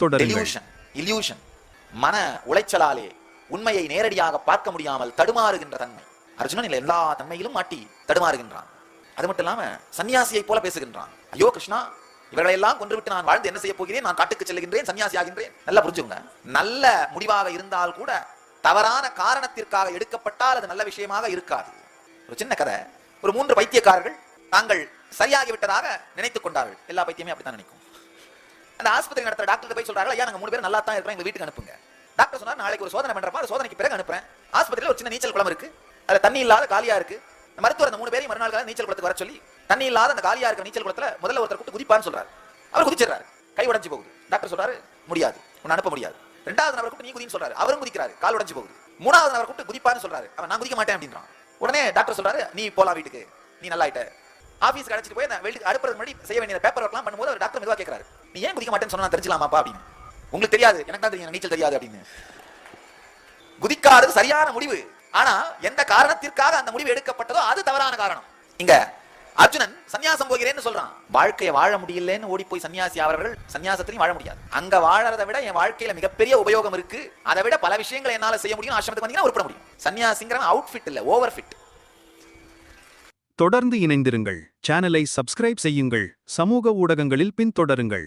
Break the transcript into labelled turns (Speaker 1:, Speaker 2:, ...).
Speaker 1: தொடருங்கள்.
Speaker 2: இல்யூஷன், மன உளைச்சலாலே உண்மையை நேரடியாக பார்க்க முடியாமல் தடுமாறுகின்ற தன்மை. அர்ஜுனன் எல்லா தன்மையிலும் மாட்டி தடுமாறுகின்றான். அது மட்டும் இல்லாம சன்னியாசியை போல பேசுகின்றான். ஐயோ கிருஷ்ணா, இவர்களை எல்லாம் கொன்றுவிட்டு நான் வாழ்ந்து என்ன செய்ய போகிறேன்? நான் காட்டுக்கு செல்கின்றேன், சன்னியாசி ஆகின்றேன். நல்லா புரிஞ்சுங்க. நல்ல முடிவாக இருந்தால் கூட தவறான காரணத்திற்காக எடுக்கப்பட்டால் அது நல்ல விஷயமாக இருக்காது. ஒரு சின்ன கதை. ஒரு 3 பைத்தியக்காரர்கள் தாங்கள் சரியாகி விட்டதாக நினைத்துக் கொண்டார்கள். எல்லா பைத்தியமே அப்படித்தான் நினைக்கும். அந்த ஆஸ்பத்திரி நடத்துற டாக்டர் போய் சொல்றாங்க, ஐயா நாங்க 3 பேரும் நல்லா தான் இருக்கிறோம், எங்க வீட்டுக்கு அனுப்புங்க. டாக்டர் சொன்னார், நாளைக்கு ஒரு சோதனை பண்றப்ப சோதனைக்கு பிறகு அனுப்புறேன். ஆஸ்பத்திரியில் ஒரு சின்ன நீச்சல் குளம் இருக்கு, அதுல தண்ணி இல்லாத காலியா இருக்கு. மருத்துவர் அந்த 3 பேரையும் மறுநாள் நீச்சல் குளத்துக்கு வர சொல்லி தண்ணி இல்லாத அந்த காலியா இருக்க நீச்சல் குளத்துல முதல்ல ஒருத்தர் கூப்பிட்டு குதிப்பான்னு சொல்றாரு. அவர் குதிச்சிடறாரு, கை உடைஞ்சு போகுது. டாக்டர் சொல்றாரு, முடியாது, உன்னை அனுப்ப முடியாது. 2வது நபர் கூப்பிட்டு நீ குதின்னு சொல்றாரு, அவரும் குதிக்கிறாரு, கால் உடைஞ்சு போகுது. 3வது நபர் கூப்பிட்டு குதிப்பான்னு சொல்றாரு, அவன் நான் குதிக்க மாட்டேன் அப்படின்றான். உடனே டாக்டர் சொல்றாரு, நீ போலாம் வீட்டுக்கு, நீ நல்லா ஆயிட்ட. ஆபீஸ்க்கு அழைச்சிட்டு போய் வீட்டுக்கு அடுப்புறதுக்கு முன்னாடி செய்ய வேண்டிய பேப்பர் ஒர்க்லாம் பண்ணும்போது அவர் டாக்டர் மெதுவா கேட்கறாரு, நீ ஏன் குதிக்க மாட்டேன்னு சொன்னா நான் தெரிஞ்சுக்கலாமாப்பா அப்படின்னு. உங்களுக்கு தெரியாது, எனக்கு தான் தெரியும், நீச்சல் தெரியாது அப்படின்னு. குதிக்காதது சரியான முடிவு, ஆனா எந்த காரணத்திற்காக அந்த முடிவு எடுக்கப்பட்டதோ அது தவறான காரணம். இங்க அர்ஜுனன் சன்னியாசம் போகிறேன்னு சொல்றான். வாழ்க்கையை வாழ முடியலன்னு ஓடி போய் சன்னியாசி அவர்கள் சன்னியாசத்திலையும் வாழ முடியாது. அங்க வாழறதை விட என் வாழ்க்கையில மிகப்பெரிய உபயோகம் இருக்கு, அதை விட பல விஷயங்களை என்னால செய்ய முடியும், ஆசிரமத்துக்கு வந்தீங்கன்னா உருப்பட முடியும். சன்னியாசிங்கிறவன் அவுட் ஃபிட் இல்ல, ஓவர் ஃபிட்.
Speaker 1: தொடர்ந்து இணைந்திருங்கள். சேனலை சப்ஸ்கிரைப் செய்யுங்கள். சமூக ஊடகங்களில் பின்தொடருங்கள்.